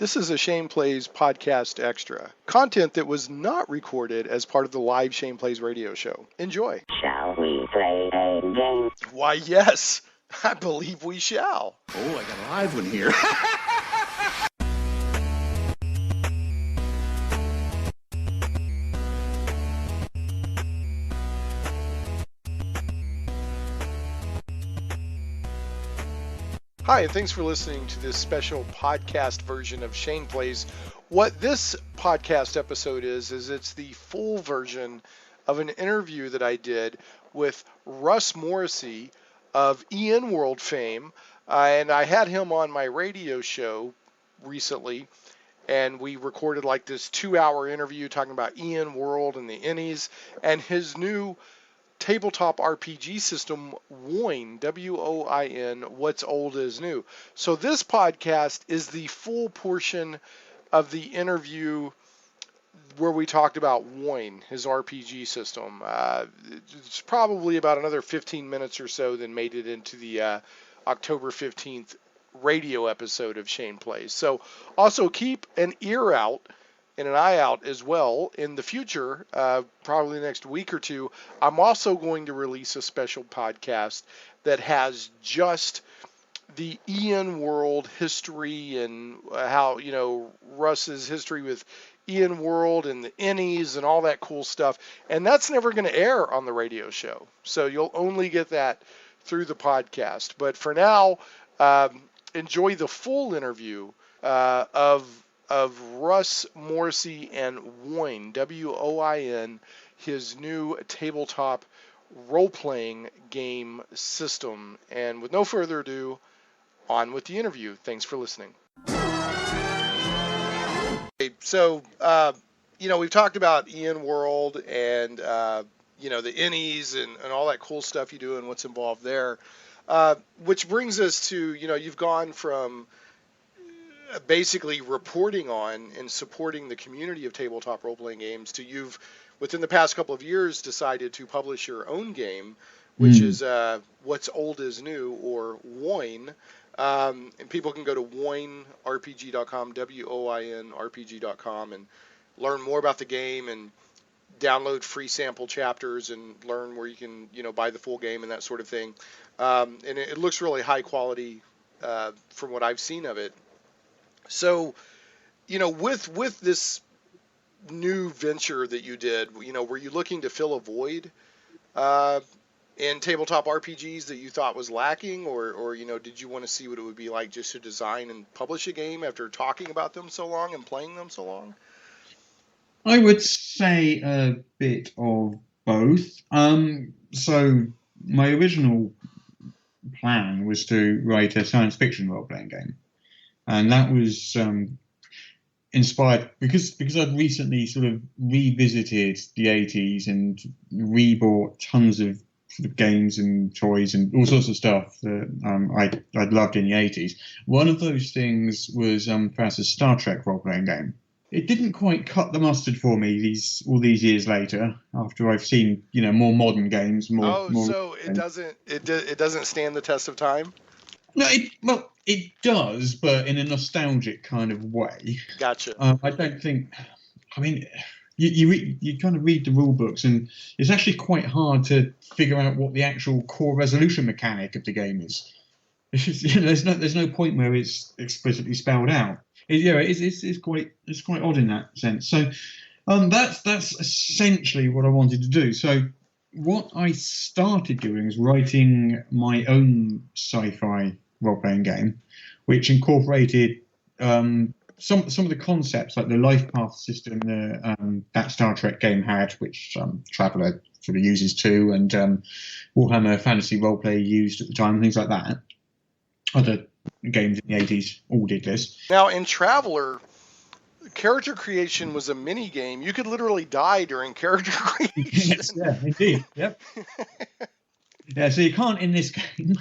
This is a Shane Plays podcast extra. Content that was not recorded as part of the live Shane Plays radio show. Enjoy. Shall we play a game? Why, yes. I believe we shall. Oh, I got a live one here. Hi, and thanks for listening to this special podcast version of Shane Plays. What this podcast episode is it's the full version of an interview that I did with Russ Morrissey of N.World fame, and I had him on my radio show recently, and we recorded like this 2-hour interview talking about N.World and the N.Es and his new tabletop RPG system, W.O.I.N, W-O-I-N, What's Old is New. So this podcast is the full portion of the interview where we talked about W.O.I.N, his RPG system. It's probably about another 15 minutes or so that made it into the October 15th radio episode of Shane Plays. So also keep an ear out and an eye out as well in the future, probably the next week or two. I'm also going to release a special podcast that has just the N.World history and how, Russ's history with N.World and the N.Es and all that cool stuff. And that's never going to air on the radio show. So you'll only get that through the podcast. But for now, enjoy the full interview of Russ Morrissey and W.O.I.N, W-O-I-N, his new tabletop role-playing game system. And with no further ado, on with the interview. Thanks for listening. Okay, so, we've talked about N.World and, the N.Es and all that cool stuff you do and what's involved there, which brings us to, you've gone from basically reporting on and supporting the community of tabletop role-playing games to you've, within the past couple of years, decided to publish your own game, which is What's Old is New, or W.O.I.N. And people can go to WOINRPG.com, W-O-I-N RPG.com, and learn more about the game and download free sample chapters and learn where you can, buy the full game and that sort of thing. And it looks really high quality from what I've seen of it. So, with this new venture that you did, were you looking to fill a void in tabletop RPGs that you thought was lacking, or did you want to see what it would be like just to design and publish a game after talking about them so long and playing them so long? I would say a bit of both. So my original plan was to write a science fiction role-playing game. And that was inspired because I'd recently sort of revisited the 80s and rebought tons of sort of games and toys and all sorts of stuff that I'd loved in the 80s. One of those things was perhaps a Star Trek role-playing game. It didn't quite cut the mustard for me all these years later, after I've seen more modern games. So it doesn't stand the test of time? No, it does, but in a nostalgic kind of way. Gotcha. I don't think. I mean, you kind of read the rule books, and it's actually quite hard to figure out what the actual core resolution mechanic of the game is. It's just, there's no point where it's explicitly spelled out. It's quite odd in that sense. So, that's essentially what I wanted to do. So, what I started doing was writing my own sci-fi role-playing game, which incorporated some of the concepts, like the life path system that Star Trek game had, which Traveller sort of uses too, and Warhammer Fantasy Roleplay used at the time, things like that. Other games in the 80s all did this. Now, in Traveller, character creation was a mini game. You could literally die during character creation. Yes, yeah, indeed. Yep. Yeah, so you can't in this game.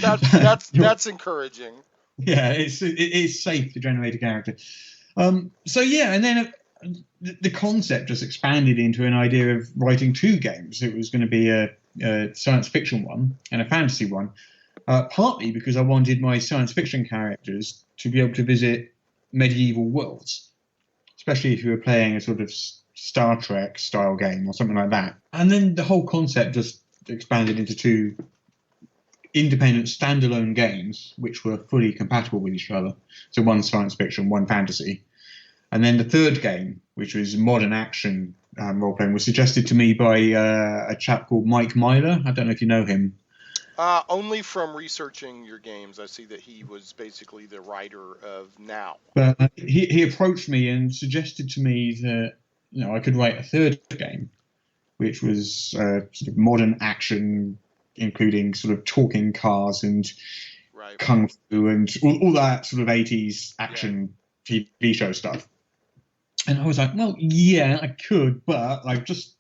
That's encouraging. Yeah, it is safe to generate a character. So yeah, and then the concept just expanded into an idea of writing two games. It was going to be a science fiction one and a fantasy one. Partly because I wanted my science fiction characters to be able to visit medieval worlds, especially if you were playing a sort of Star Trek style game or something like that. And then the whole concept just expanded into 2 independent standalone games which were fully compatible with each other. So one science fiction, one fantasy. And then the third game, which was modern action role-playing, was suggested to me by a chap called Mike Myler. I don't know if you know him. Only from researching your games, I see that he was basically the writer of Now. But he approached me and suggested to me that I could write a third game, which was sort of modern action, including sort of talking cars and kung fu and all that sort of 80s action TV show stuff. And I was like, well, yeah, I could, but I've just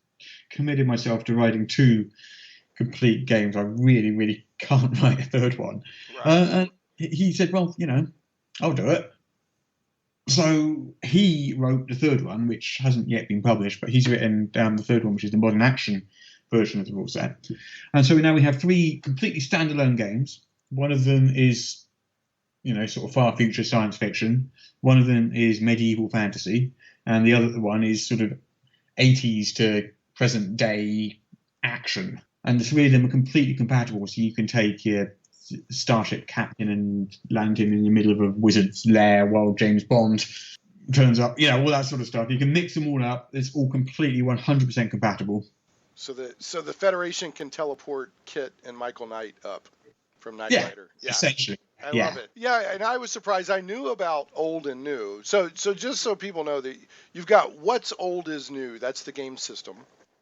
committed myself to writing 2 complete games. I really, really can't write a third one. And he said, well, I'll do it. So he wrote the third one, which hasn't yet been published, but he's written the third one, which is the modern action version of the rule set. And so now we have 3 completely standalone games. One of them is, sort of far future science fiction. One of them is medieval fantasy. And the other one is sort of 80s to present day action. And the 3 of them are completely compatible. So you can take your starship captain and land him in the middle of a wizard's lair while James Bond turns up. All that sort of stuff. You can mix them all up. It's all completely 100% compatible. So the Federation can teleport Kit and Michael Knight up from Knight Rider. Yeah, essentially. I love it. Yeah, and I was surprised. I knew about old and new. So just so people know that you've got what's old is new. That's the game system.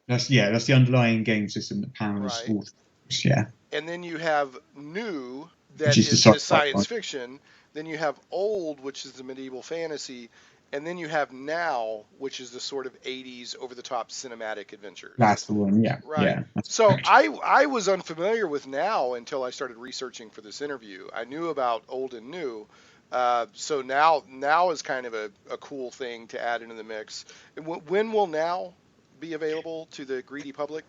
That's the underlying game system that powers all things. Yeah. And then you have new, that is the science fiction. Then you have old, which is the medieval fantasy. And then you have Now, which is the sort of 80s over-the-top cinematic adventure. That's the one, yeah. Right. Yeah, so I was unfamiliar with Now until I started researching for this interview. I knew about old and new. So now is kind of a cool thing to add into the mix. When will Now be available to the greedy public?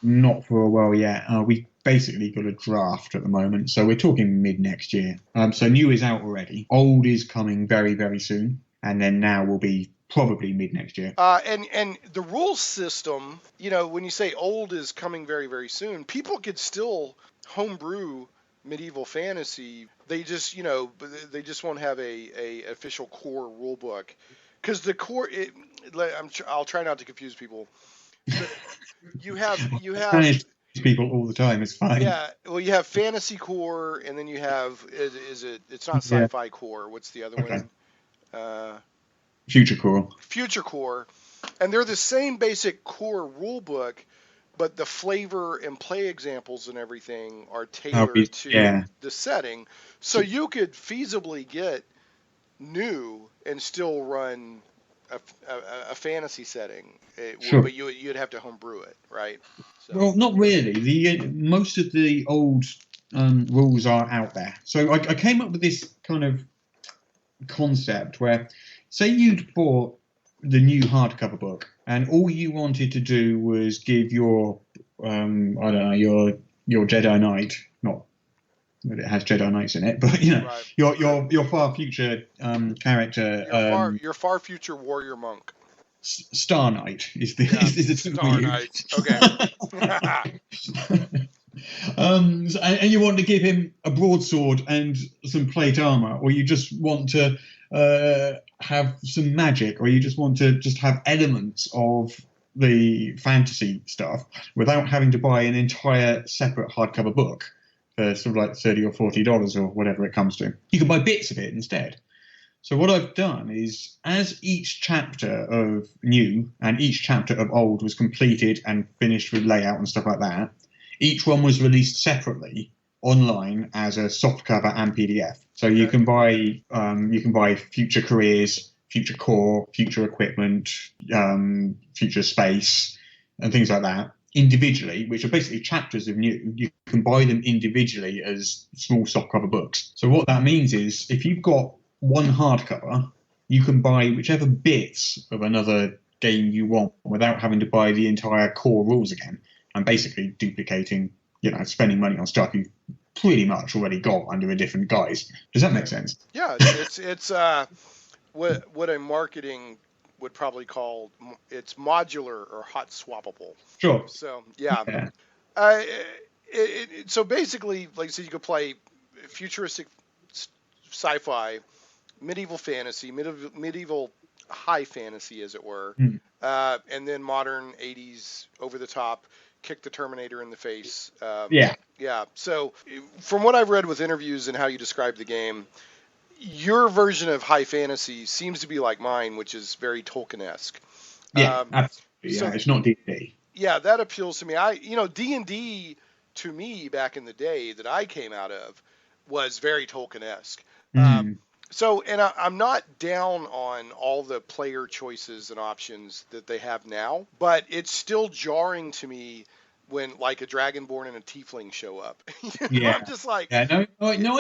Not for a while yet. We basically got a draft at the moment, so we're talking mid next year. So new is out already. Old is coming very, very soon. And then Now will be probably mid next year. And the rule system, when you say old is coming very, very soon, people could still homebrew medieval fantasy. They just, they just won't have a official core rule book, because the core. I'll try not to confuse people. You have people all the time. It's fine. Yeah. Well, you have fantasy core, and then you have it's not sci-fi core. What's the other one? Future core, and they're the same basic core rule book, but the flavor and play examples and everything are tailored to the setting. So you could feasibly get new and still run a fantasy setting, but you'd have to homebrew it, right? So. Well, not really. Most of the old rules are out there. So I came up with this kind of concept where, say you'd bought the new hardcover book and all you wanted to do was give your your Jedi Knight, not that it has Jedi Knights in it, but your far future character, your far future warrior monk. Star Knight is the Star Knight. Okay. And you want to give him a broadsword and some plate armor, or you just want to have some magic, or you just want to just have elements of the fantasy stuff without having to buy an entire separate hardcover book for sort of like $30 or $40 or whatever it comes to. You can buy bits of it instead. So what I've done is, as each chapter of New and each chapter of Old was completed and finished with layout and stuff like that, each one was released separately online as a softcover and PDF. So you can buy future careers, future core, future equipment, future space, and things like that individually, which are basically chapters of New. You can buy them individually as small softcover books. So what that means is, if you've got one hardcover, you can buy whichever bits of another game you want without having to buy the entire core rules again, and basically duplicating, spending money on stuff you've pretty much already got under a different guise. Does that make sense? Yeah, it's what I'm marketing would probably call it's modular or hot swappable. Sure. So yeah, Yeah. uh, so basically, like I said, you could play futuristic sci-fi, medieval fantasy, medieval high fantasy, as it were, Mm. and then modern '80s over the top, kick the Terminator in the face. Yeah. Yeah. So from what I've read with interviews and how you describe the game, your version of high fantasy seems to be like mine, which is very Tolkien-esque. Yeah. Um, Absolutely. so Yeah. It's not D&D. yeah, that appeals to me. D&D to me back in the day that I came out of was very Tolkien-esque. Mm. And I'm not down on all the player choices and options that they have now, but it's still jarring to me when like a dragonborn and a tiefling show up. Yeah. I'm just like, Yeah. No. I know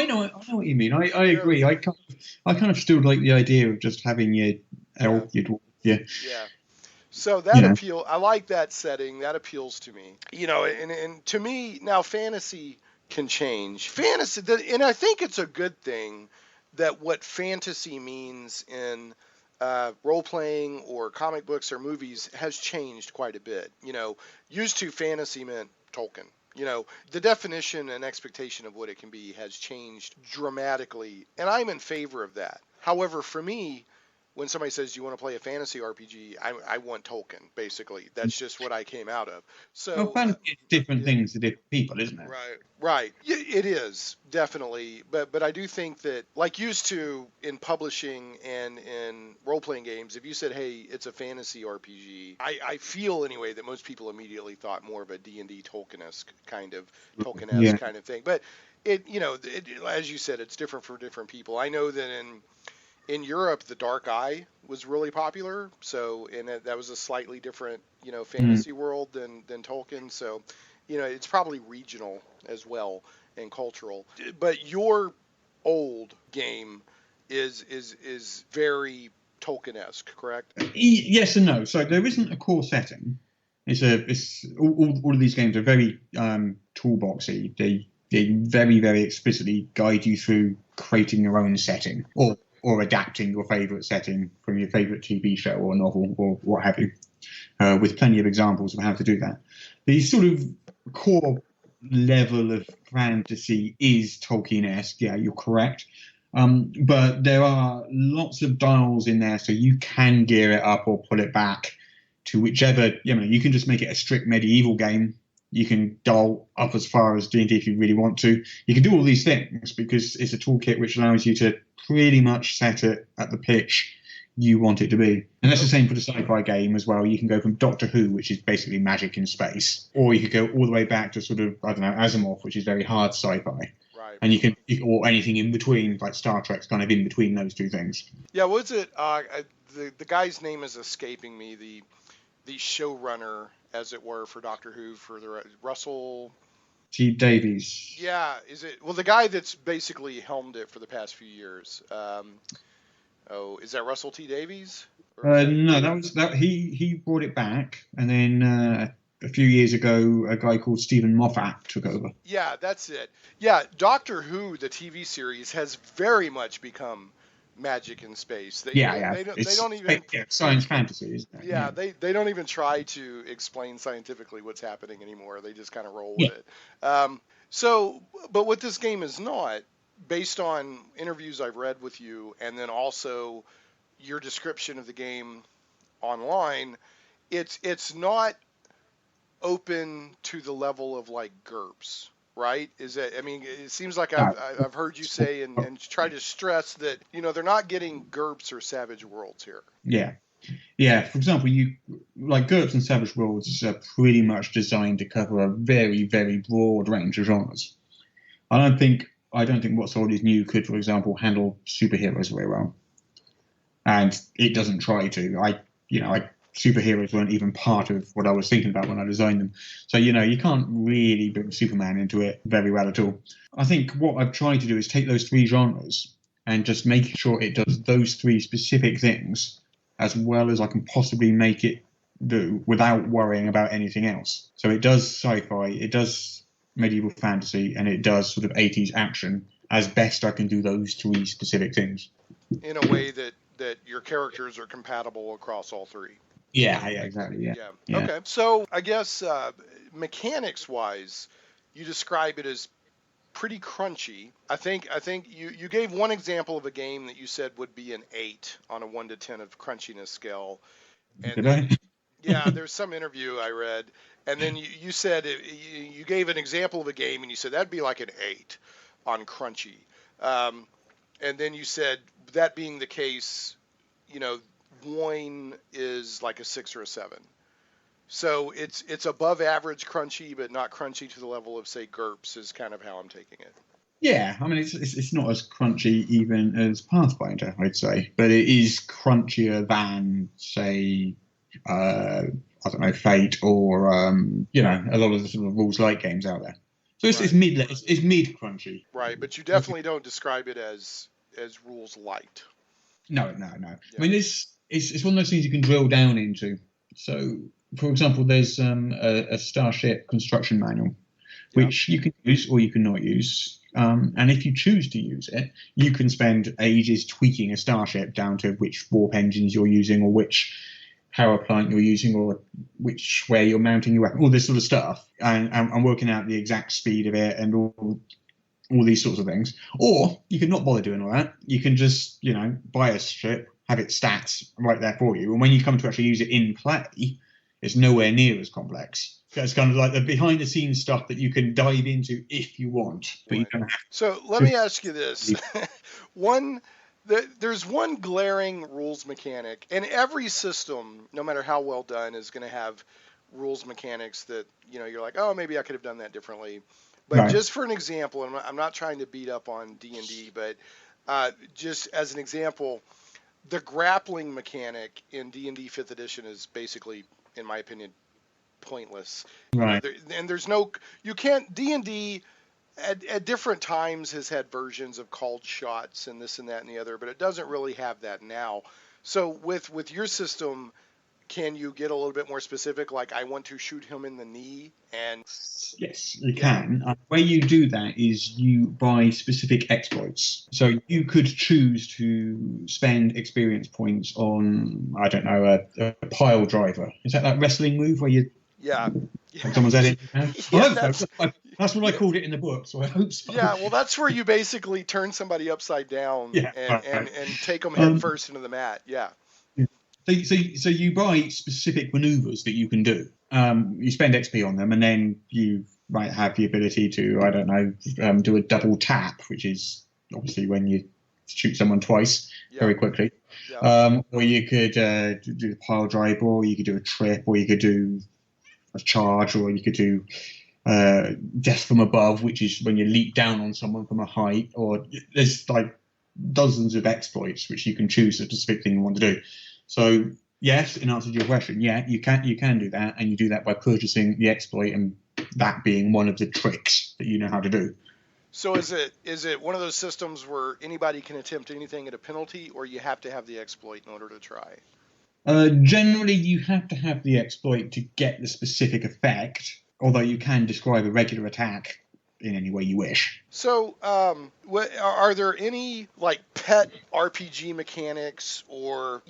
what you mean. I you know, agree. I kind of still like the idea of just having your yeah, elf, your dwarf, yeah. yeah. So You that know. I like that setting. That appeals to me. And to me now fantasy can change. And I think it's a good thing that what fantasy means in role playing or comic books or movies has changed quite a bit. Used to fantasy meant Tolkien. The definition and expectation of what it can be has changed dramatically, and I'm in favor of that. However, for me, when somebody says, "Do you want to play a fantasy RPG?" I want Tolkien. Basically, that's just what I came out of. Well, So, fantasy is different yeah, things to different people, isn't it? right, right. It is definitely, but I do think that, like used to in publishing and in role playing games, if you said, "Hey, it's a fantasy RPG," I feel anyway that most people immediately thought more of a D&D Tolkien-esque Yeah. kind of thing. But as you said, it's different for different people. I know that in Europe, the Dark Eye was really popular. So, that was a slightly different, Mm. fantasy world than Tolkien. So, it's probably regional as well and cultural. But your old game is very Tolkien-esque, correct? Yes and no. So there isn't a core setting. It's all of these games are very toolboxy. They very very explicitly guide you through creating your own setting or adapting your favorite setting from your favorite TV show or novel or what have you, with plenty of examples of how to do that. The sort of core level of fantasy is Tolkien-esque. Yeah, you're correct. But there are lots of dials in there, so you can gear it up or pull it back to whichever. You can just make it a strict medieval game. You can dial up as far as D&D if you really want to. You can do all these things because it's a toolkit which allows you to pretty much set it at the pitch you want it to be. And that's the same for the sci-fi game as well. You can go from Doctor Who, which is basically magic in space, or you could go all the way back to sort of, I don't know, Asimov, which is very hard sci-fi. Right. And you can, or anything in between, like Star Trek's kind of in between those two things. Yeah, what's it? The guy's name is escaping me. The showrunner, as it were, for Doctor Who, for the Russell. T. Davies. Yeah, is it? Well, the guy that's basically helmed it for the past few years. Is that Russell T. Davies? No, that he brought it back, and then a few years ago, a guy called Stephen Moffat took over. Yeah, that's it. Yeah, Doctor Who, the TV series, has very much become magic in space. They don't even science fantasy, isn't it? Yeah, they don't even try to explain scientifically what's happening anymore. They just kind of roll with it. But what this game is not, based on interviews I've read with you, and then also your description of the game online, it's not open to the level of like GURPS, right? It seems like I've heard you say and try to stress that, they're not getting GURPS or Savage Worlds here. Yeah. For example, you like GURPS and Savage Worlds are pretty much designed to cover a very, very broad range of genres. I don't think What's Old is New could, for example, handle superheroes very well, and it doesn't try to. Superheroes weren't even part of what I was thinking about when I designed them. So, you can't really bring Superman into it very well at all. I think what I've tried to do is take those three genres and just make sure it does those three specific things as well as I can possibly make it do without worrying about anything else. So it does sci-fi, it does medieval fantasy, and it does sort of 80s action as best I can do those three specific things. In a way that that your characters are compatible across all three. Yeah, exactly. Yeah. Okay. So I guess mechanics wise, you describe it as pretty crunchy. I think you gave one example of a game that you said would be an 8 on a 1 to 10 of crunchiness scale. And Did then I? yeah, there's some interview I read, and then you said you gave an example of a game, and you said that'd be like an 8 on crunchy. And then you said that being the case, W.O.I.N is like a 6 or a 7. So it's above average crunchy, but not crunchy to the level of, say, GURPS is kind of how I'm taking it. Yeah, I mean, it's not as crunchy even as Pathfinder, I'd say, but it is crunchier than, say, I don't know, Fate or a lot of the sort of rules light games out there. So it's mid crunchy. Right, but you definitely don't describe it as rules light. No. Yeah. I mean, it's one of those things you can drill down into. So, for example, there's a starship construction manual, which you can use or you can not use. And if you choose to use it, you can spend ages tweaking a starship down to which warp engines you're using or which power plant you're using or which way you're mounting your weapon, all this sort of stuff, and working out the exact speed of it and all these sorts of things. Or you can not bother doing all that. You can just, buy a strip, have its stats right there for you. And when you come to actually use it in play, it's nowhere near as complex. It's kind of like the behind the scenes stuff that you can dive into if you want, but you don't have to. So let me ask you this. There's one glaring rules mechanic, and every system, no matter how well done, is going to have rules mechanics that, you're like, oh, maybe I could have done that differently. But just for an example, and I'm not trying to beat up on D&D, but just as an example, the grappling mechanic in D&D 5th edition is basically, in my opinion, pointless. Right. And there's no, you can't, D&D at different times has had versions of called shots and this and that and the other, but it doesn't really have that now. So with your system, can you get a little bit more specific? Like, I want to shoot him in the knee, and yes, you can. The way you do that is you buy specific exploits. So you could choose to spend experience points on, I don't know, a pile driver. Is that wrestling move where you? Yeah. Someone's head in. That's what I called it in the book, so I hope so. Yeah, well, that's where you basically turn somebody upside down and take them head first into the mat. Yeah. So you buy specific maneuvers that you can do. You spend XP on them, and then you might have the ability to, I don't know, do a double tap, which is obviously when you shoot someone twice very quickly. Yeah. Or you could do the pile drive, or you could do a trip, or you could do a charge, or you could do death from above, which is when you leap down on someone from a height. Or there's like dozens of exploits which you can choose a specific thing you want to do. So yes, in answer to your question, yeah, you can do that, and you do that by purchasing the exploit, and that being one of the tricks that you know how to do. So is it one of those systems where anybody can attempt anything at a penalty, or you have to have the exploit in order to try? Generally, you have to have the exploit to get the specific effect, although you can describe a regular attack in any way you wish. So, are there any like pet RPG mechanics or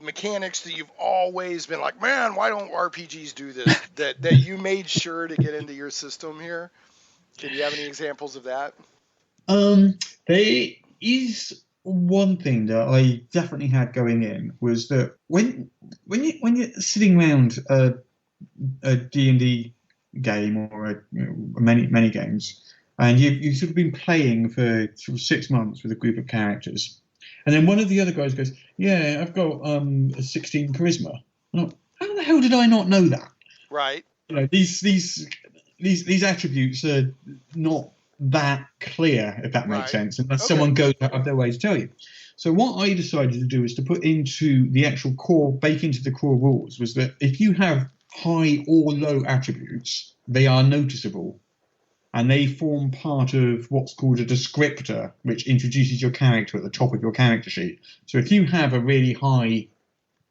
mechanics that you've always been like, man, why don't RPGs do this? that you made sure to get into your system here? Can you have any examples of that? There is one thing that I definitely had going in was that when you're sitting around a D&D game or many games, and you've sort of been playing for sort of 6 months with a group of characters, and then one of the other guys goes, "Yeah, I've got a 16 charisma." Like, how the hell did I not know that? Right. These attributes are not that clear, if that makes sense, unless someone goes out of their way to tell you. So what I decided to do is to put into the actual bake into the core rules, was that if you have high or low attributes, they are noticeable, and they form part of what's called a descriptor, which introduces your character at the top of your character sheet. So if you have a really high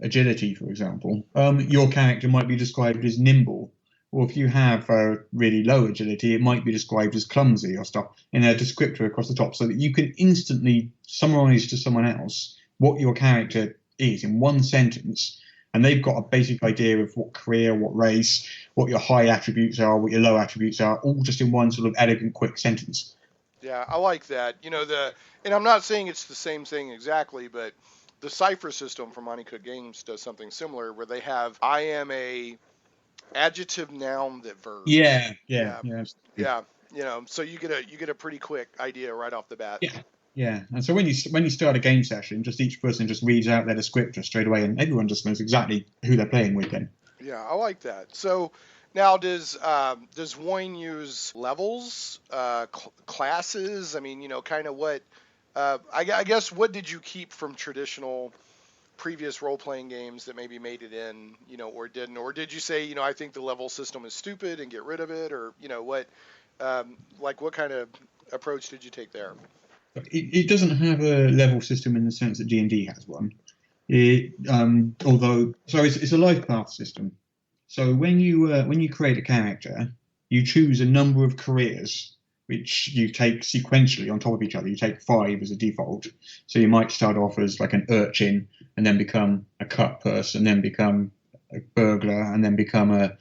agility, for example, your character might be described as nimble. Or if you have a really low agility, it might be described as clumsy or stuff in a descriptor across the top, so that you can instantly summarize to someone else what your character is in one sentence, and they've got a basic idea of what career, what race, what your high attributes are, what your low attributes are, all just in one sort of elegant, quick sentence. Yeah, I like that. And I'm not saying it's the same thing exactly, but the cipher system from Untitled Games does something similar where they have I am a adjective noun that verbs. Yeah, Yeah, absolutely. yeah. So you get a pretty quick idea right off the bat. Yeah, yeah. And so when you start a game session, just each person just reads out their descriptor straight away, and everyone just knows exactly who they're playing with. Then. Yeah, I like that. So now does W.O.I.N use levels, classes? I mean, kind of what I guess what did you keep from traditional previous role-playing games that maybe made it in, or didn't, or did you say, I think the level system is stupid and get rid of it, or what, like what kind of approach did you take there? It doesn't have a level system in the sense that D&D has one. It's a life path system. So when you create a character, you choose a number of careers which you take sequentially on top of each other. You take 5 as a default. So you might start off as like an urchin, and then become a cut purse, and then become a burglar, and then become a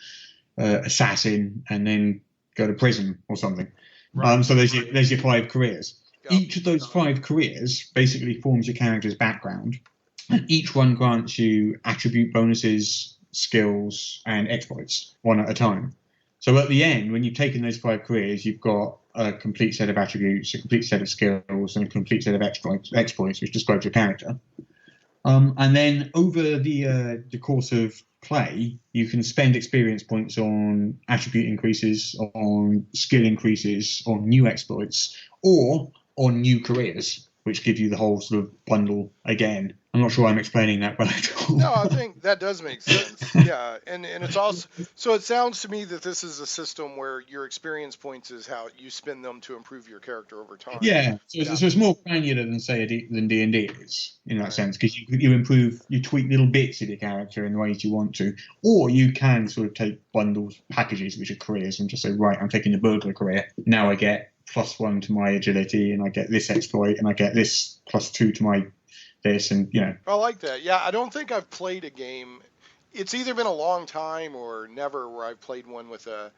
assassin, and then go to prison or something. Right. So there's your 5 careers. Yep. Each of those 5 careers basically forms your character's background, and each one grants you attribute bonuses, skills, and exploits one at a time. So at the end, when you've taken those 5 careers, you've got a complete set of attributes, a complete set of skills, and a complete set of exploits which describes your character. And then over the course of play, you can spend experience points on attribute increases, on skill increases, on new exploits, or on new careers, which give you the whole sort of bundle again. I'm not sure I'm explaining that well at all. No, I think that does make sense. Yeah, and it's also, so it sounds to me that this is a system where your experience points is how you spend them to improve your character over time. Yeah, so it's more granular than say than D&D is in that sense, because you tweak little bits of your character in the ways you want to, or you can sort of take bundles, packages which are careers, and just say, right, I'm taking the burglar career. Now I get +1 to my agility, and I get this exploit, and I get this +2 to my this, and I like that. Yeah, I don't think I've played a game. It's either been a long time or never where I've played one with a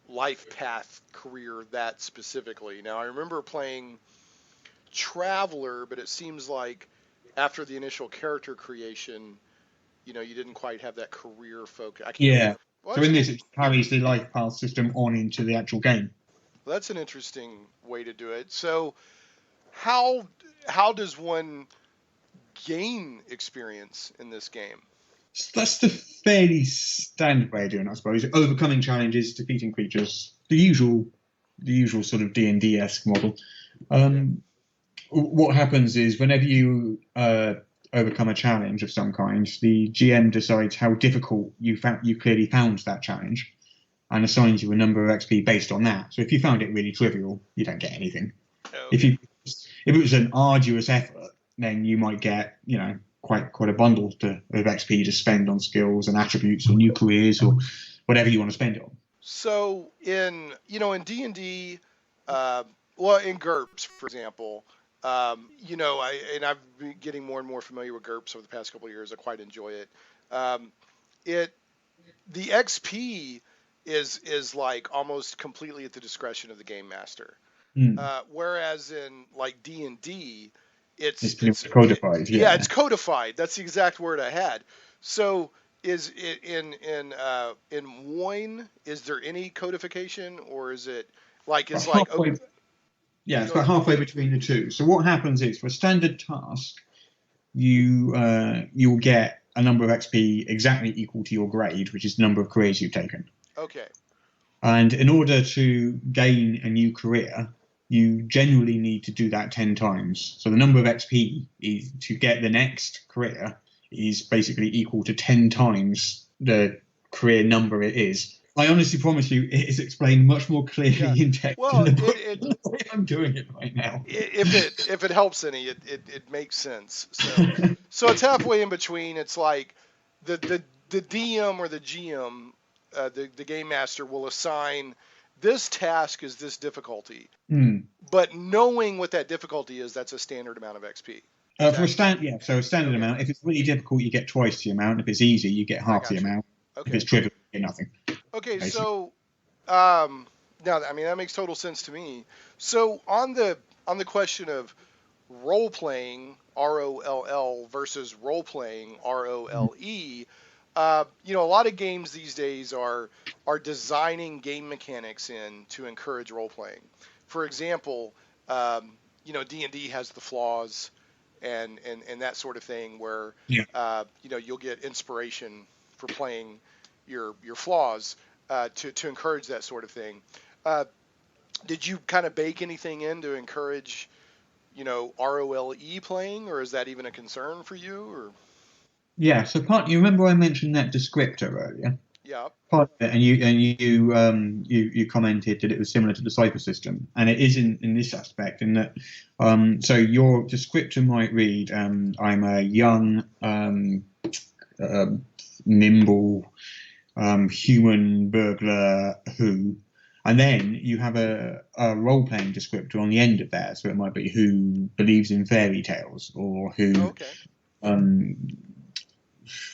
life path career that specifically. Now I remember playing Traveler, but it seems like after the initial character creation, you didn't quite have that career focus. I can't remember. Well, So in this, it carries the life path system on into the actual game. that's an interesting way to do it. So how does one gain experience in this game? So that's the fairly standard way of doing it, I suppose. Overcoming challenges, defeating creatures, the usual sort of D&D-esque model. What happens is whenever you overcome a challenge of some kind, the GM decides how difficult you clearly found that challenge, and assigns you a number of XP based on that. So if you found it really trivial, you don't get anything. Okay. If it was an arduous effort, then you might get quite a bundle of XP to spend on skills and attributes or new careers or whatever you want to spend it on. So in D&D, in GURPS, for example, I've been getting more and more familiar with GURPS over the past couple of years. I quite enjoy it. The XP is like almost completely at the discretion of the game master. Whereas in like D&D, it's pretty much codified. Yeah, it's codified. That's the exact word I had. So is it in W.O.I.N, is there any codification, or is it like it's like halfway, it's about halfway between the two. So what happens is for a standard task, you'll get a number of XP exactly equal to your grade, which is the number of careers you've taken. Okay. And in order to gain a new career, you generally need to do that 10 times. So the number of XP is to get the next career is basically equal to 10 times the career number it is. I honestly promise you, it is explained much more clearly in text in the book. I'm doing it right now. If it helps any, it makes sense. So it's halfway in between. It's like the DM or the GM, the game master will assign this task is this difficulty, but knowing what that difficulty is, that's a standard amount of XP. For a so a standard Okay. amount. If it's really difficult, you get twice the amount. If it's easy, you get I half the got you. amount. If Okay. it's trivial, you get nothing. Okay. Basically. So now, I mean, that makes total sense to me. So on the question of role playing, ROLL, versus role playing, ROLE, you know, a lot of games these days are designing game mechanics in to encourage role playing. For example, you know, D&D has the flaws and that sort of thing where Yeah. you know, you'll get inspiration for playing your flaws to encourage that sort of thing. Uh, did you kind of bake anything in to encourage, you know, ROLE playing, or is that even a concern for you? Or Yeah. So you remember I mentioned that descriptor earlier. yeah, Part of it, and you commented that it was similar to the cipher system, and it is in this aspect, in that so your descriptor might read, I'm a young, uh, nimble, human burglar who, and then you have a role playing descriptor on the end of that, so it might be who believes in fairy tales, or oh, who okay, um,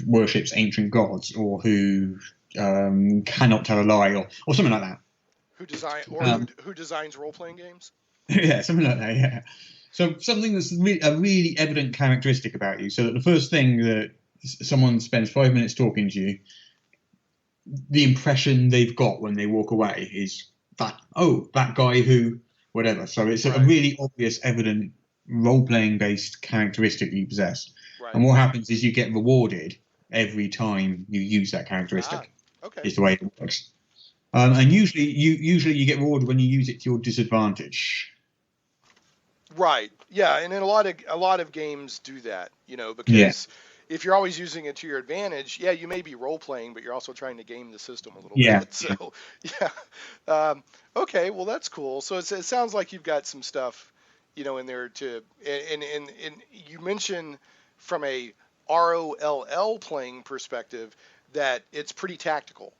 worships ancient gods, or who cannot tell a lie, or something like that. who designs role playing games? Yeah, something like that. Yeah. So something that's a really evident characteristic about you, so that the first thing that someone spends 5 minutes talking to you, the impression they've got when they walk away is that, oh, that guy who, whatever. So it's a Right, really obvious, evident role-playing based characteristic you possess. right. And what happens is you get rewarded every time you use that Ah, characteristic. okay. Is the way it works. And usually you get rewarded when you use it to your disadvantage. Right. Yeah, and then a lot of games do that, you know, Yeah. because if you're always using it to your advantage, yeah, you may be role playing, but you're also trying to game the system a little Yeah. bit. So, yeah. Okay, well that's cool. So it sounds like you've got some stuff, you know, in there to and you mentioned from a ROLL playing perspective that it's pretty tactical,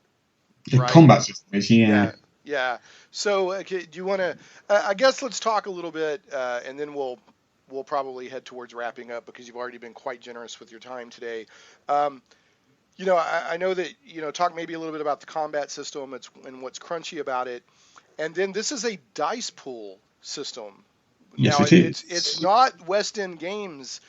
The right? combat system is, yeah. Yeah, yeah. So, okay, do you want to? I guess let's talk a little bit, and then we'll probably head towards wrapping up because you've already been quite generous with your time today. Um, you know, I know that you know talk maybe a little bit about the combat system. And what's crunchy about it, and then this is a dice pool system. Yes, Now, it it's is. not West End Games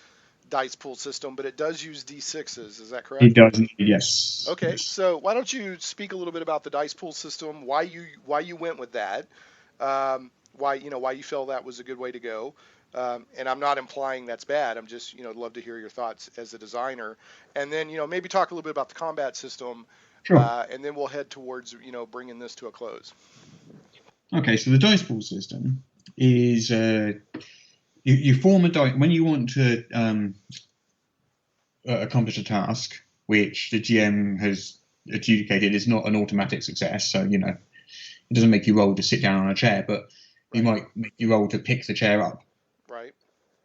dice pool system, but it does use D6s. Is that It correct? does, yes. Okay, Yes. so why don't you speak a little bit about the dice pool system, why you went with that, why you know why you felt that was a good way to go, and I'm not implying that's bad. I'm just you know love to hear your thoughts as a designer, and then you know maybe talk a little bit about the combat system, Sure. and then we'll head towards you know bringing this to a close. Okay, so the dice pool system is you form a die when you want to accomplish a task which the GM has adjudicated is not an automatic success. So you know it doesn't make you roll to sit down on a chair, but you Right, might make you roll to pick the chair up, right,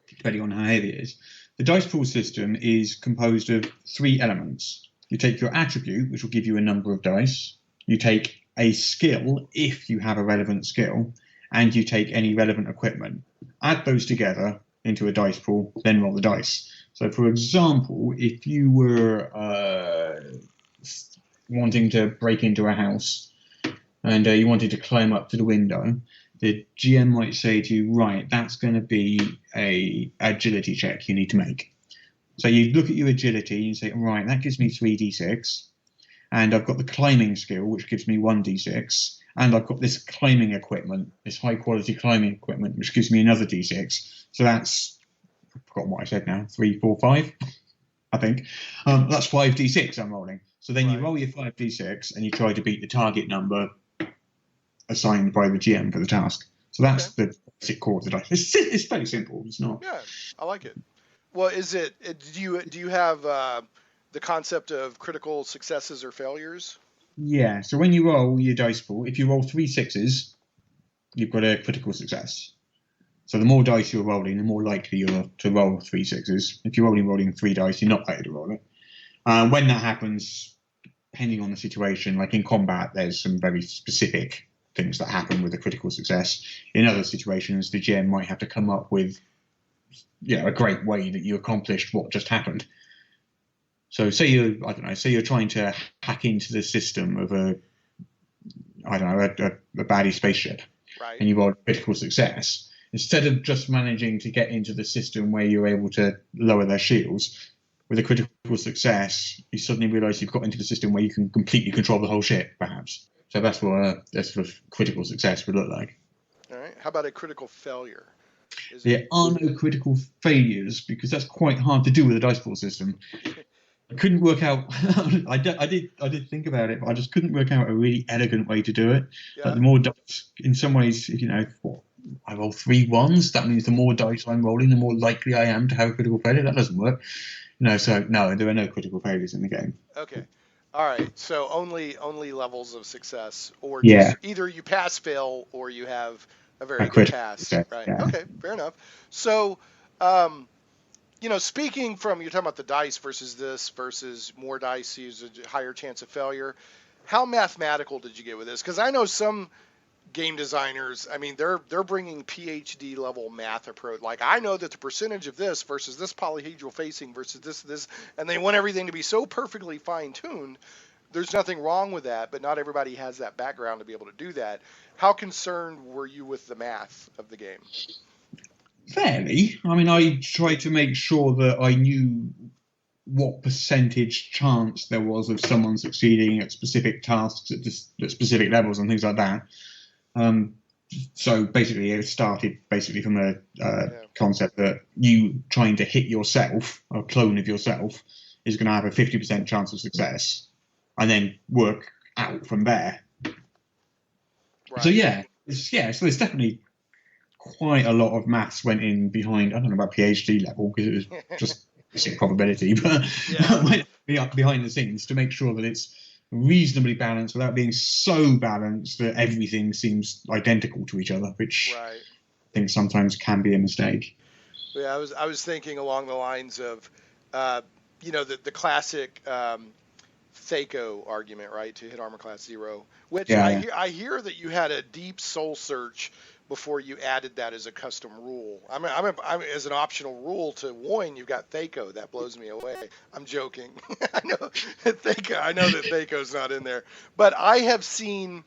depending on how heavy it is. The dice pool system is composed of 3 elements. You take your attribute, which will give you a number of dice. You take a skill, if you have a relevant skill, and you take any relevant equipment. Add those together into a dice pool, then roll the dice. So, for example, if you were wanting to break into a house and you wanted to climb up to the window, the GM might say to you, right, that's going to be a agility check you need to make. So you look at your agility and you say, right, that gives me 3d6, and I've got the climbing skill, which gives me 1d6, and I've got this climbing equipment, this high quality climbing equipment, which gives me another d6. So that's, I've forgotten what I said now, 3, 4, 5, I think. That's 5d6 I'm rolling. So then you right. roll your 5d6 and you try to beat the target number assigned by the GM for the task. So Okay, that's the basic core of the dice. It's very simple. It's not. yeah, I like it. Well, do you have the concept of critical successes or failures? Yeah. So when you roll your dice pool, if you roll 3 6s, you've got a critical success. So the more dice you're rolling, the more likely you are to roll 3 6s. If you're only rolling 3 dice, you're not likely to roll it. When that happens, depending on the situation, like in combat, there's some very specific things that happen with a critical success. In other situations, the GM might have to come up with a great way that you accomplished what just happened. So say you're trying to hack into the system of a baddie spaceship, Right. and you got critical success. Instead of just managing to get into the system where you're able to lower their shields, with a critical success, you suddenly realise you've got into the system where you can completely control the whole ship, perhaps. So that's what a sort of critical success would look like. All right. How about a critical failure? There are no critical failures because that's quite hard to do with a dice pool system. I couldn't work out. I did think about it, but I just couldn't work out a really elegant way to do it. Yeah. Like the more dice, in some ways, I roll 3 1s. That means the more dice I'm rolling, the more likely I am to have a critical failure. That doesn't work. So no, there are no critical failures in the game. Okay. All right. So only levels of success, or Yeah. just either you pass, fail, or you have a very good critical pass. success, Right. yeah. Okay. Fair enough. So, speaking from, you're talking about the dice versus more dice use a higher chance of failure. How mathematical did you get with this? Because I know some game designers, I mean, they're bringing PhD level math approach. Like, I know that the percentage of this versus this polyhedral facing versus this, and they want everything to be so perfectly fine tuned. There's nothing wrong with that, but not everybody has that background to be able to do that. How concerned were you with the math of the game? Fairly. I mean, I tried to make sure that I knew what percentage chance there was of someone succeeding at specific tasks at specific levels and things like that. So basically, it started from a concept that you trying to hit yourself, a clone of yourself, is going to have a 50% chance of success, and then work out from there. Right. So it's definitely quite a lot of maths went in behind. I don't know about PhD level because it was just basic probability, but went behind the scenes to make sure that it's reasonably balanced without being so balanced that everything seems identical to each other, which I think sometimes can be a mistake. Yeah, I was thinking along the lines of, the classic THACO argument, right? To hit armor class 0, which I hear that you had a deep soul search before you added that as a custom rule. I'm as an optional rule to W.O.I.N, you've got THACO. That blows me away. I'm joking. I know that THACO's not in there, but I have seen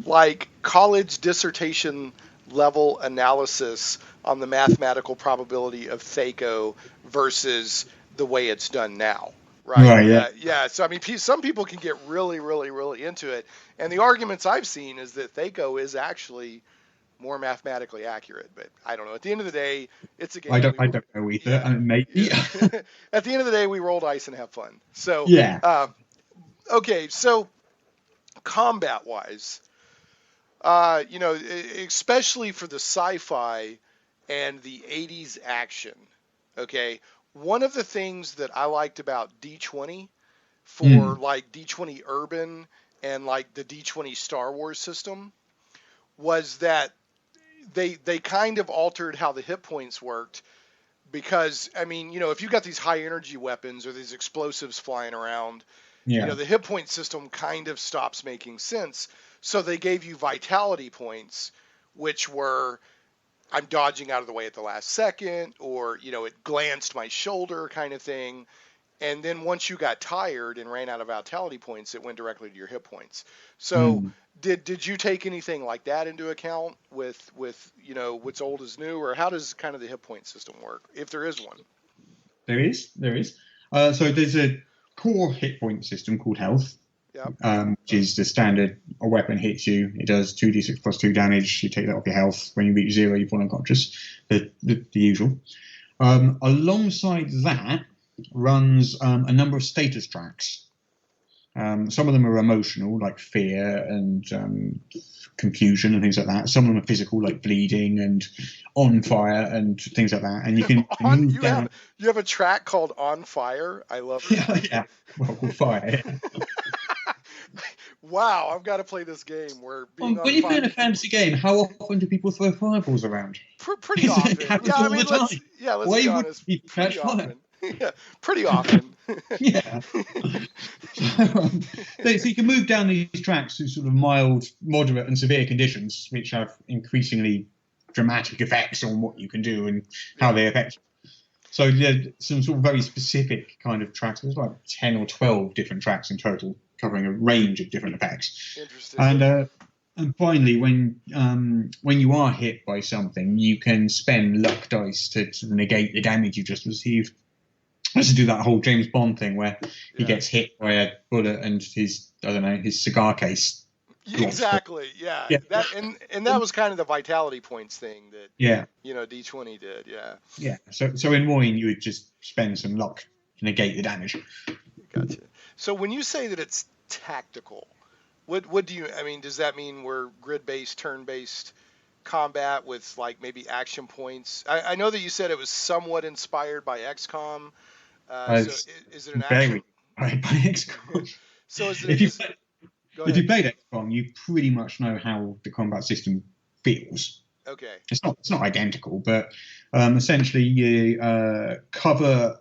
like college dissertation level analysis on the mathematical probability of THACO versus the way it's done now. Right. Yeah. So I mean, some people can get really, really, really into it, and the arguments I've seen is that THACO is actually more mathematically accurate, but I don't know. At the end of the day, it's a game. I don't know either. Yeah. Maybe. Yeah. At the end of the day, we roll dice and have fun. So okay. So combat-wise, especially for the sci-fi and the 80s action, okay. One of the things that I liked about D20 for like D20 Urban and like the D20 Star Wars system was that they kind of altered how the hit points worked, because I mean, if you've got these high energy weapons or these explosives flying around, the hit point system kind of stops making sense. So they gave you vitality points, which were I'm dodging out of the way at the last second, or it glanced my shoulder kind of thing. And then once you got tired and ran out of vitality points, it went directly to your hit points. So did you take anything like that into account with what's old is new, or how does kind of the hit point system work, if there is one? There is. So there's a core hit point system called health, which is the standard. A weapon hits you, it does 2d6 plus 2 damage. You take that off your health. When you reach 0, you fall unconscious. The usual. Alongside that runs a number of status tracks. Some of them are emotional, like fear and confusion and things like that. Some of them are physical, like bleeding and on fire and things like that. And you can move down. You have a track called On Fire. I love it. Yeah. Well, called Fire. Yeah. Wow, I've got to play this game where being on when you fire. play in a fantasy game, how often do people throw fireballs around? Pretty often. Let's be honest. Pretty often. Yeah, pretty often. Yeah. So you can move down these tracks through sort of mild, moderate, and severe conditions, which have increasingly dramatic effects on what you can do and how they affect you. So there's some sort of very specific kind of tracks. There's like 10 or 12 different tracks in total, covering a range of different effects. Interesting. And finally, when you are hit by something, you can spend luck dice to negate the damage you just received. I used to do that whole James Bond thing where he gets hit by a bullet and his cigar case. Exactly. Yeah. That and that was kind of the vitality points thing that D20 did. Yeah. Yeah. So in W.O.I.N you would just spend some luck to negate the damage. Gotcha. So when you say that it's tactical, what do you? I mean, does that mean we're grid-based, turn-based combat with like maybe action points? I know that you said it was somewhat inspired by XCOM. So is it an action? By XCOM. So is it? If you played XCOM, you pretty much know how the combat system feels. Okay. It's not identical, but essentially you cover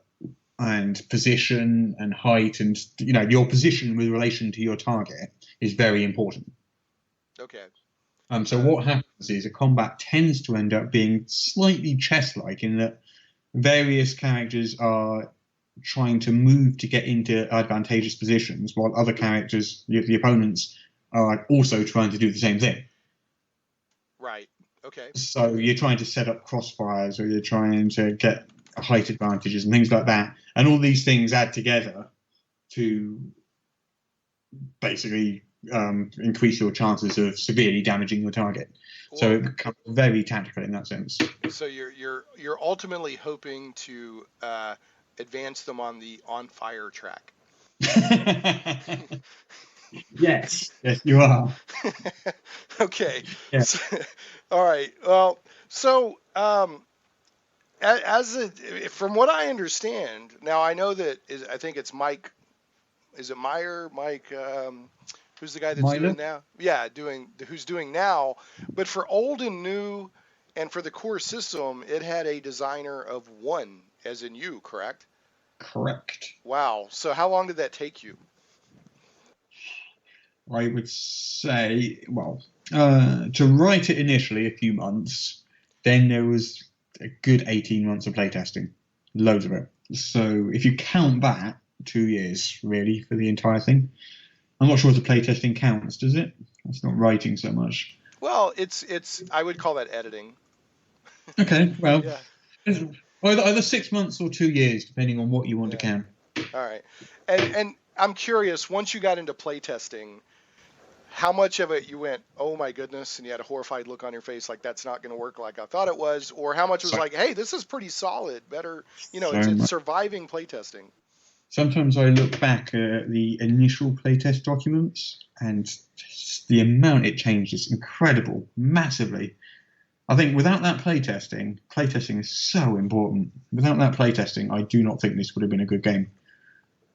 and position and height and your position with relation to your target is very important. Okay. So what happens is a combat tends to end up being slightly chess-like in that various characters are trying to move to get into advantageous positions, while other characters, the opponents, are also trying to do the same thing. Right. Okay. So you're trying to set up crossfires, or you're trying to get height advantages and things like that, and all these things add together to basically increase your chances of severely damaging your target. So it becomes very tactical in that sense. So you're ultimately hoping to advance them on the on fire track. Yes, you are. Okay. Yeah. All right. Well, so from what I understand, now I know that I think it's Mike. Is it Meyer? Mike, who's the guy that's doing now? Yeah, who's doing now. But for old and new, and for the core system, it had a designer of one, as in you, correct? Correct. Wow. So how long did that take you? I would say, to write it initially, a few months. Then there was a good 18 months of playtesting, loads of it. So if you count that, 2 years really for the entire thing. I'm not sure if the playtesting counts, does it? It's not writing so much. Well, it's I would call that editing. Okay, well, either 6 months or 2 years, depending on what you want to count. All right, and I'm curious. Once you got into playtesting, how much of it you went, oh my goodness, and you had a horrified look on your face, like that's not going to work like I thought it was, or how much was like, hey, this is pretty solid, better, it's surviving playtesting. Sometimes I look back at the initial playtest documents, and the amount it changed is incredible, massively. I think without that playtesting is so important. Without that playtesting, I do not think this would have been a good game.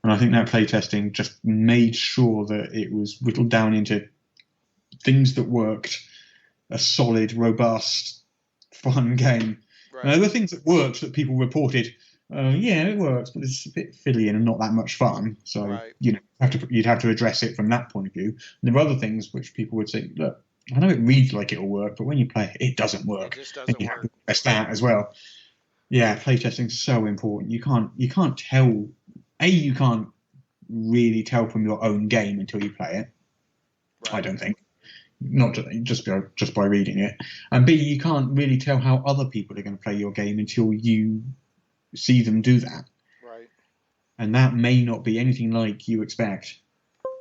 And I think that playtesting just made sure that it was whittled down into things that worked, a solid, robust, fun game. Right. There were things that worked that people reported, it works, but it's a bit fiddly and not that much fun. So you'd have to address it from that point of view. And there were other things which people would say, look, I know it reads like it'll work, but when you play it, it doesn't work. It just doesn't work. Have to address that as well. Yeah, playtesting's so important. You can't tell. You can't really tell from your own game until you play it. Right. I don't think. Not just by reading it. And B, you can't really tell how other people are going to play your game until you see them do that. Right. And that may not be anything like you expect.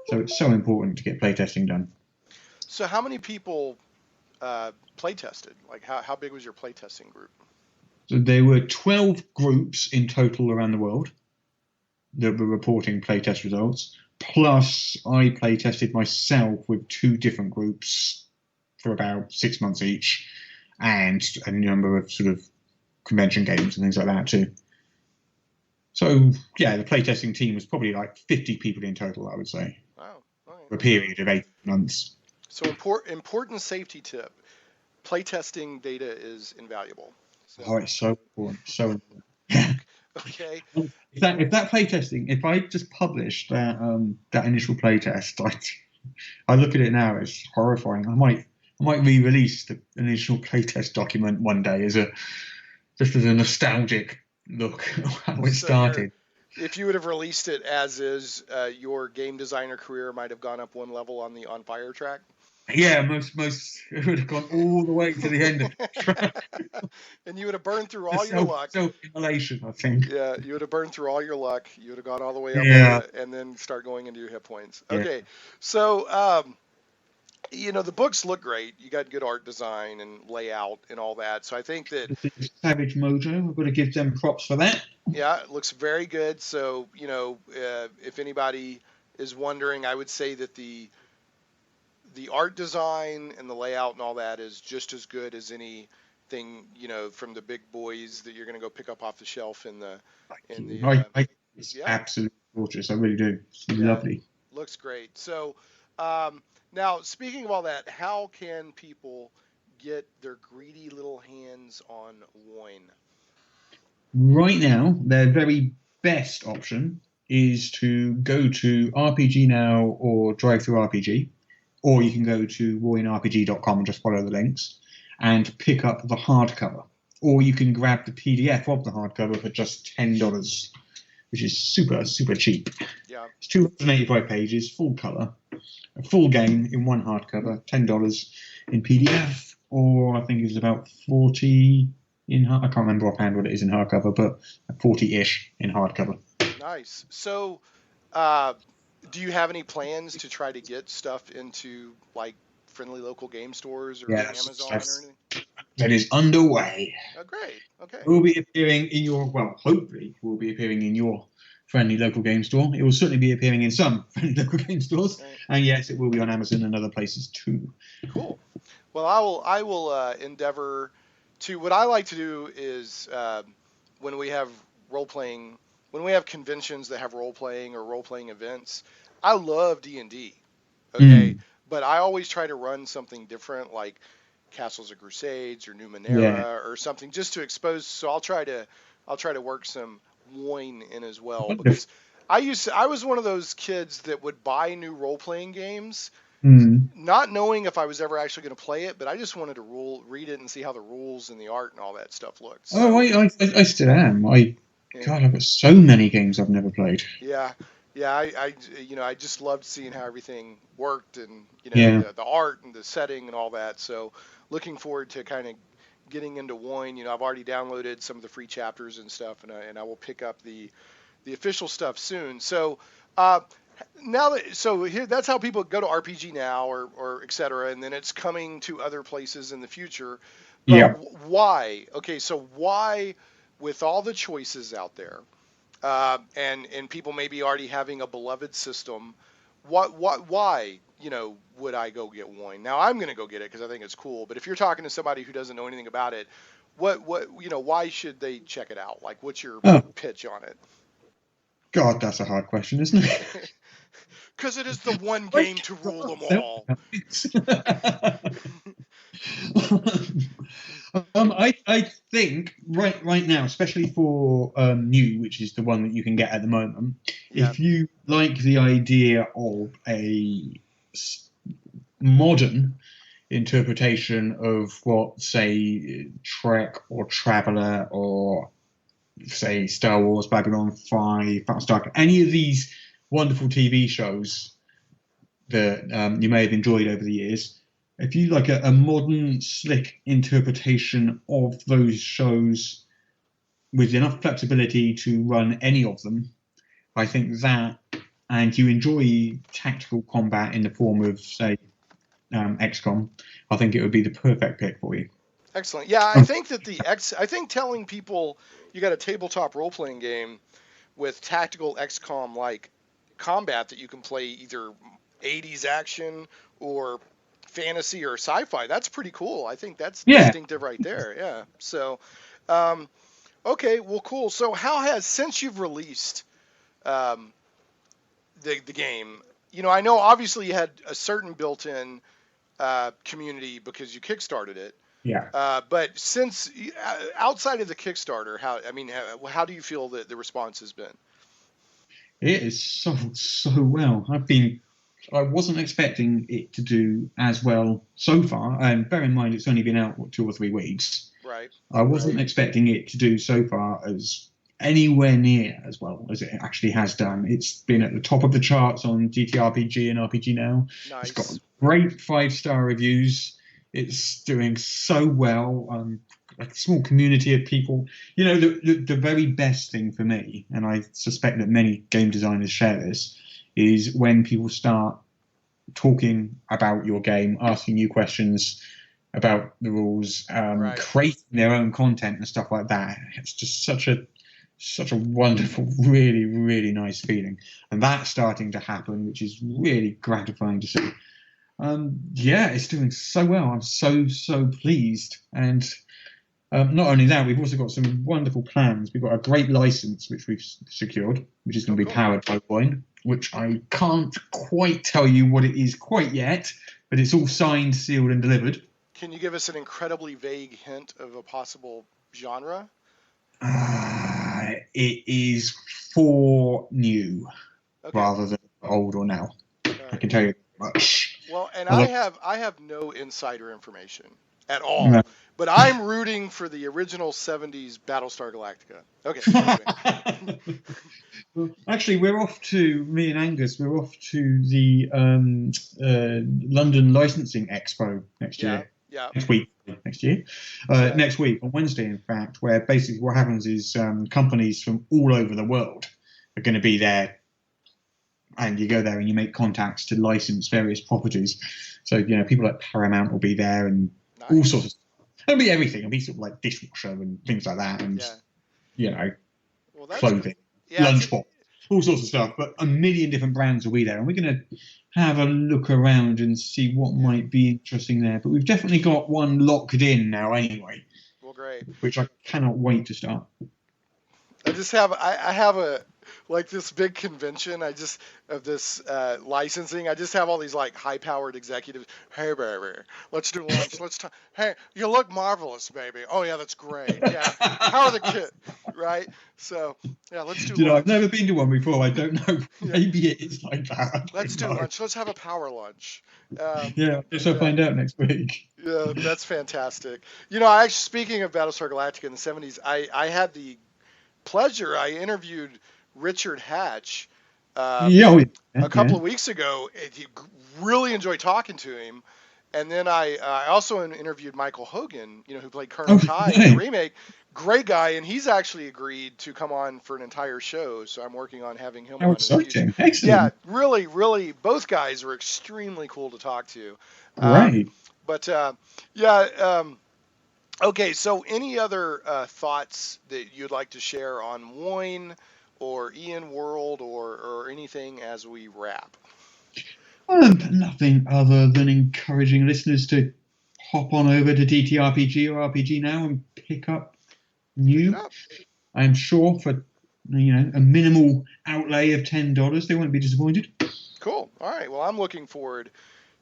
So it's so important to get playtesting done. So how many people playtested? Like how big was your playtesting group? So there were 12 groups in total around the world that were reporting playtest results. Plus, I playtested myself with 2 different groups for about 6 months each, and a number of sort of convention games and things like that too. So, yeah, the playtesting team was probably like 50 people in total, I would say. Wow. Okay. For a period of 8 months. So, important safety tip. Playtesting data is invaluable. So. It's so important. So important. Okay. If that playtesting, if I just published that initial playtest, I look at it now, it's horrifying. I I might re-release the initial playtest document one day just as a nostalgic look at how it So started. if you would have released it as is, your game designer career might have gone up one level on the On Fire track. Yeah, most it would have gone all the way to the end of the track. And you would have burned through The all your luck. self-immolation, I think. Yeah, you would have burned through all your luck. You would have gone all the way up on Yeah, the, and then start going into your hit points. yeah. Okay, so the books look great. You got good art design and layout and all that. So I think that, Savage Mojo, I've got to give them props for that. yeah, it looks very good. So if anybody is wondering, I would say that the art design and the layout and all that is just as good as anything from the big boys that you're going to go pick up off the shelf in the It's yeah. absolutely gorgeous. I really do. It's Yeah. lovely. Looks great. So now, speaking of all that, how can people get their greedy little hands on W.O.I.N? Right now, their very best option is to go to RPG Now or DriveThruRPG, or you can go to warriorinrpg.com and just follow the links and pick up the hardcover. Or you can grab the PDF of the hardcover for just $10, which is super, super cheap. Yeah. It's 285 pages, full color, a full game in one hardcover, $10 in PDF, or I think it's about 40 in I can't remember offhand what it is in hardcover, but 40-ish in hardcover. Nice. So, do you have any plans to try to get stuff into like friendly local game stores or Yes, Amazon or anything? that is underway. Oh, great. Okay. It will be appearing in your, hopefully, will be appearing in your friendly local game store. It will certainly be appearing in some friendly local game stores, Right. and yes, it will be on Amazon and other places too. Cool. Well, I will endeavor to. What I like to do is when we have role playing, when we have conventions that have role playing or role playing events. I love D&D. Okay, but I always try to run something different, like Castles of Crusades or Yeah. Numenera or something, just to expose. So I'll try to work some W.O.I.N in as well, Wonderful. because I was one of those kids that would buy new role playing games not knowing if I was ever actually going to play it, but I just wanted to read it and see how the rules and the art and all that stuff looked. So, Oh, I still am. yeah. God, I've got so many games I've never played. Yeah, yeah, I just loved seeing how everything worked, and Yeah. the art and the setting and all that. So looking forward to kind of getting into W.O.I.N. I've already downloaded some of the free chapters and stuff, and I will pick up the official stuff soon. So here, that's how people go to RPG Now or et cetera, and then it's coming to other places in the future. But Yeah. why? Okay, so why, with all the choices out there, and people maybe already having a beloved system, why would I go get W.O.I.N? Now I'm going to go get it because I think it's cool. But if you're talking to somebody who doesn't know anything about it, why should they check it out? Like, what's your Oh, pitch on it? God, that's a hard question, isn't it? Because it is the one game to rule them all. I think right now, especially for new, which is the one that you can get at the moment, Yeah. if you like the idea of a modern interpretation of what, say, Trek or Traveller or, say, Star Wars, Babylon 5, Battlestar, any of these wonderful TV shows that you may have enjoyed over the years, if you like a modern, slick interpretation of those shows with enough flexibility to run any of them, I think that, and you enjoy tactical combat in the form of, say, XCOM, I think it would be the perfect pick for you. Excellent. Yeah, I think that I think telling people you got a tabletop role playing game with tactical XCOM like combat that you can play either 80s action or fantasy or sci-fi, that's pretty cool. I think that's distinctive right there. Yeah. So, okay, well, cool. So since you've released the game, I know obviously you had a certain built-in community because you kickstarted it. Yeah. But since outside of the Kickstarter, how do you feel that the response has been? It is sold so well. I've been I wasn't expecting it to do as well so far. And bear in mind, it's only been out 2 or 3 weeks. Right. I wasn't expecting it to do so far as anywhere near as well as it actually has done. It's been at the top of the charts on DTRPG and RPG Now. Nice. It's got great 5-star reviews. It's doing so well. A small community of people. You know, the very best thing for me, and I suspect that many game designers share this, is when people start talking about your game, asking you questions about the rules, creating their own content and stuff like that. It's just such a wonderful, really, really nice feeling. And that's starting to happen, which is really gratifying to see. It's doing so well. I'm so pleased. And not only that, we've also got some wonderful plans. We've got a great license, which we've secured, which is going to be powered by O.L.D, which I can't quite tell you what it is quite yet, but it's all signed, sealed, and delivered. Can you give us an incredibly vague hint of a possible genre? It is for new rather than old or now. I can tell you much. Well, and I have no insider information at all, but I'm rooting for the original 70s Battlestar Galactica. Okay. Actually, me and Angus, we're off to the London Licensing Expo next year. Yeah. Next week, on Wednesday, in fact, where basically what happens is companies from all over the world are going to be there, and you go there and you make contacts to license various properties. So, you know, people like Paramount will be there and all sorts of stuff. It'll be everything. It'll be sort of like dishwasher and things like that, and you know, clothing, lunchbox, all sorts of stuff. But a million different brands will be there, and we're going to have a look around and see what might be interesting there. But we've definitely got one locked in now anyway. Well, great. Which I cannot wait to start. I have this big convention. Of this licensing. I just have all these like high-powered executives. Hey, baby, let's do lunch. Let's talk. Hey, you look marvelous, baby. Oh yeah, that's great. Yeah. How are the kids? Right. So yeah, let's do. I've never been to one before. I don't know. Maybe it is like that. Let's do lunch. Let's have a power lunch. I guess I'll find out next week. Yeah, that's fantastic. You know, speaking of Battlestar Galactica in the 70s, I had the pleasure. I interviewed Richard Hatch a couple of weeks ago. He really enjoyed talking to him. And then I also interviewed Michael Hogan, you know, who played Colonel Ty in the remake. Great guy, and he's actually agreed to come on for an entire show. So I'm working on having him on. Exciting! Excellent. Yeah, really, really, both guys were extremely cool to talk to. Right. Okay, so any other thoughts that you'd like to share on W.O.I.N or World or anything as we wrap? Nothing other than encouraging listeners to hop on over to DTRPG or RPG Now and pick up new. I'm sure for a minimal outlay of $10, they won't be disappointed. Cool. All right. Well, I'm looking forward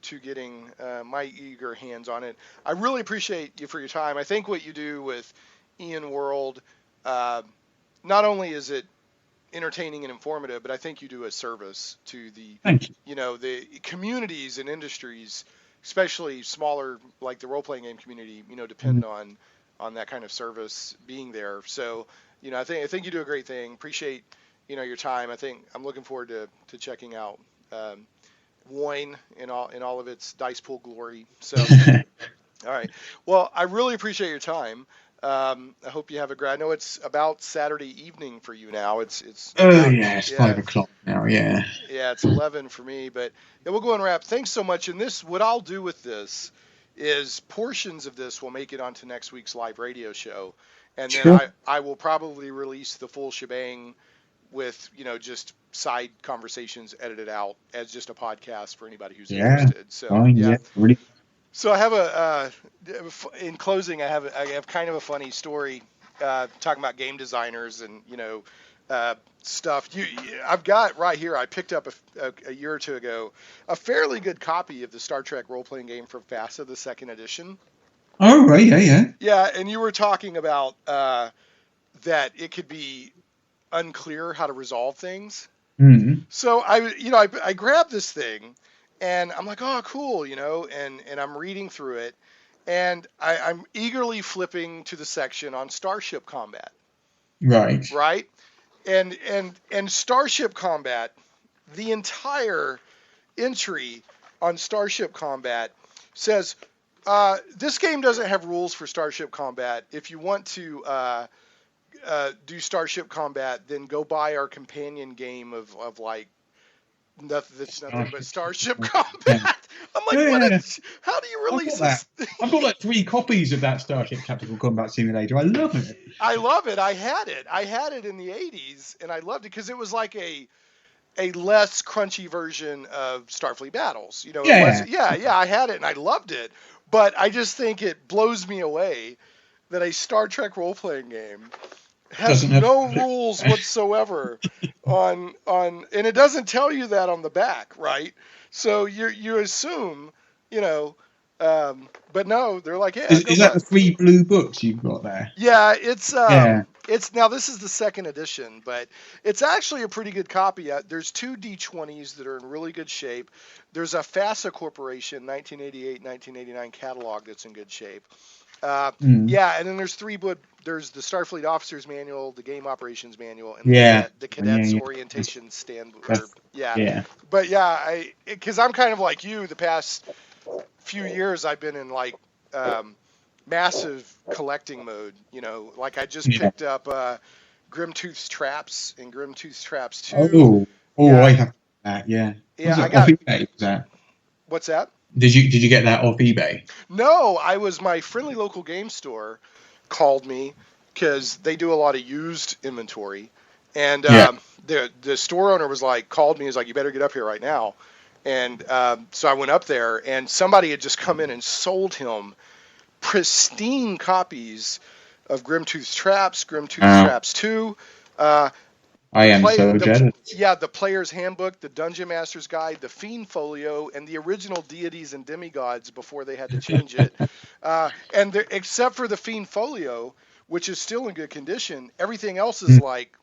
to getting my eager hands on it. I really appreciate you for your time. I think what you do with World, not only is it entertaining and informative, but I think you do a service to the the communities and industries, especially smaller, like the role-playing game community, depend on that kind of service being there. So, I think you do a great thing. Appreciate, your time. I think I'm looking forward to checking out W.O.I.N in all of its dice pool glory. So, all right. Well, I really appreciate your time. I hope you have a great. I know it's about Saturday evening for you now. It's 5 o'clock now. Yeah, it's 11 for me. But we'll go and wrap. Thanks so much. And what I'll do with this is portions of this will make it onto next week's live radio show, and then I will probably release the full shebang with just side conversations edited out as just a podcast for anybody who's interested. So really. So I have in closing, I have kind of a funny story talking about game designers and stuff. I've got right here. I picked up a year or two ago a fairly good copy of the Star Trek role-playing game from FASA, the second edition. Oh right, yeah. Yeah, and you were talking about that it could be unclear how to resolve things. Mm-hmm. So I grabbed this thing. And I'm like, oh, cool, and I'm reading through it, and I'm eagerly flipping to the section on starship combat, Right. right? And starship combat, the entire entry on starship combat says, this game doesn't have rules for starship combat. If you want to do starship combat, then go buy our companion game of like nothing. That's nothing but starship Yeah. combat. I'm like, Yeah, what? yeah, yeah. How do you I've release got that. this? I've got like 3 copies of that Starship Tactical Combat Simulator. I love it. I love it. I had it. I had it in the '80s, and I loved it because it was like a less crunchy version of Starfleet Battles. It was, Yeah. yeah. I had it and I loved it, but I just think it blows me away that a Star Trek role playing game has Doesn't have. no rules whatsoever and it doesn't tell you that on the back, right? So you assume, you know, but no, they're like, yeah, go Is that buy. the 3 blue books you've got there? Yeah, Yeah. it's now this is the second edition, but it's actually a pretty good copy. There's 2 D20s that are in really good shape. There's a FASA Corporation 1988-1989 catalog that's in good shape. Mm. Yeah, and then there's 3 but there's the Starfleet Officers Manual, the Game Operations Manual, and Yeah. the Yeah. Cadets Yeah. Orientation Stand. Or, That's, yeah, yeah. but yeah, because I'm kind of like you. The past few years, I've been in like massive collecting mode. Like I just Yeah. picked up Grimtooth's Traps and Grimtooth's Traps 2. Oh. Oh, I Yeah, have that. Yeah. yeah, Was I it off got. eBay? Was that? What's that? Did you get that off eBay? No, I was my friendly local game store called me because they do a lot of used inventory, and Yeah. the store owner was like, called me, was like, you better get up here right now, and so I went up there, and somebody had just come in and sold him pristine copies of Grimtooth's Traps, Grimtooth's Wow. Traps 2. Uh, I am so jealous. yeah, the Player's Handbook, the Dungeon Master's Guide, the Fiend Folio, and the original Deities and Demigods before they had to change it. Except for the Fiend Folio, which is still in good condition, everything else is like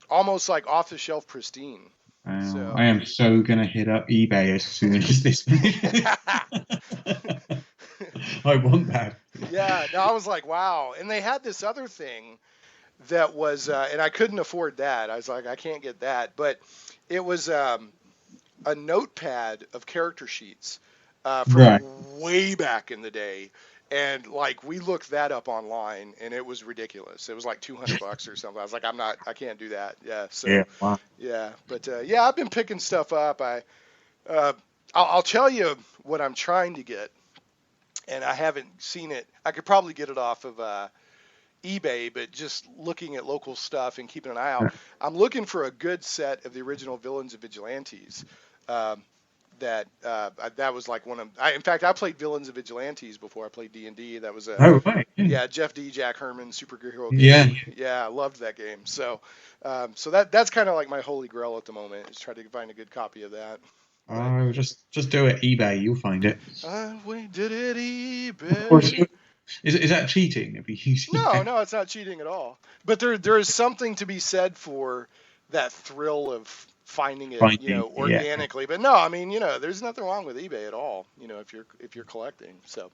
almost like off the shelf pristine. Wow. So I am so gonna hit up eBay as soon as this finishes. I want that. yeah, no, I was like, wow. And they had this other thing that was, and I couldn't afford that. I was like, I can't get that. But it was a notepad of character sheets from Right. way back in the day. And like we looked that up online, and it was ridiculous. It was like $200 or something. I was like, I can't do that. Yeah. So Yeah. Wow. yeah, but yeah, I've been picking stuff up. I'll tell you what I'm trying to get, and I haven't seen it. I could probably get it off of eBay, but just looking at local stuff and keeping an eye out, I'm looking for a good set of the original Villains and Vigilantes. That was like one of. In fact, I played Villains and Vigilantes before I played D&D. That was a Oh right. yeah, Jeff D. Jack Herman superhero game. Yeah. Yeah, I loved that game. So that's kind of like my holy grail at the moment, is try to find a good copy of that. Oh, just do it eBay. You'll find it. We did it Of course. eBay. Is that cheating? If you use No, eBay? no, it's not cheating at all. But there is something to be said for that thrill of finding it, Finding. Yeah. organically. But no, I mean, there's nothing wrong with eBay at all, if you're collecting. So,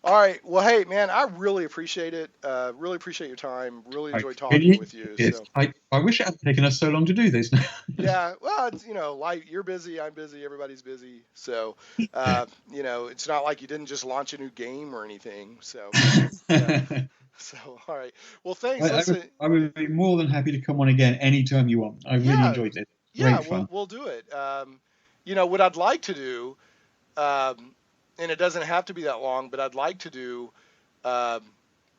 all right. Well, hey, man, I really appreciate it. Really appreciate your time. Really enjoyed talking with you. Yes. So, I wish it hadn't taken us so long to do this. yeah, well, it's, like you're busy, I'm busy, everybody's busy. So, it's not like you didn't just launch a new game or anything. So, yeah. So, all right. Well, thanks. Listen, I would be more than happy to come on again anytime you want. I really yeah, enjoyed it. yeah, Great fun. we'll do it. What I'd like to do, and it doesn't have to be that long, but I'd like to do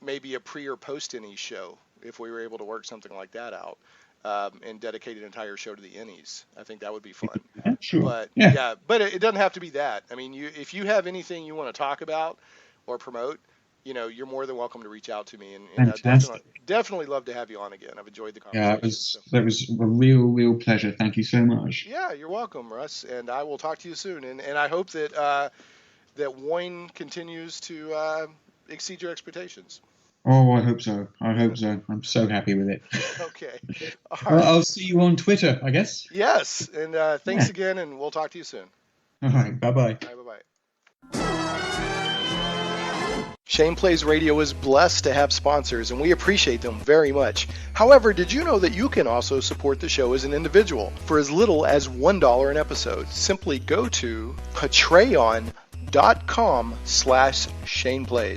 maybe a pre or post NE show if we were able to work something like that out, and dedicate an entire show to the Ennies. I think that would be fun. Yeah, sure. But yeah, but it doesn't have to be that. I mean, if you have anything you want to talk about or promote, you're more than welcome to reach out to me, and I'd definitely love to have you on again. I've enjoyed the conversation. Yeah, that was a real pleasure. Thank you so much. Yeah, you're welcome, Russ, and I will talk to you soon. And I hope that that W.O.I.N continues to exceed your expectations. Oh, I hope so. I'm so happy with it. Okay. All right. I'll see you on Twitter, I guess. Yes, and thanks again, and we'll talk to you soon. All right, bye-bye. Bye-bye. Shane Plays Radio is blessed to have sponsors, and we appreciate them very much. However, did you know that you can also support the show as an individual for as little as $1 an episode? Simply go to patreon.com/ShanePlays.